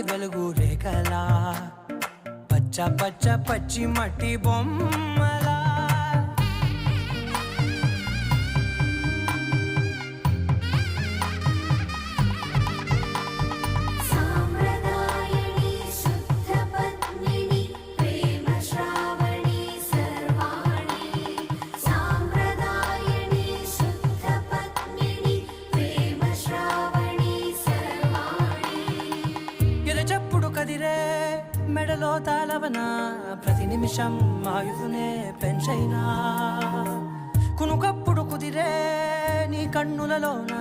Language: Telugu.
వెలుగు రేఖలా పచ్చ పచ్చ పచ్చి మట్టి బొమ్మలా కదిరే మెడలో తాళవన ప్రతి నిమిషం ఆయుధునే పెంచైనా కునుకప్పుడు కుదిరే నీ కన్నులలోన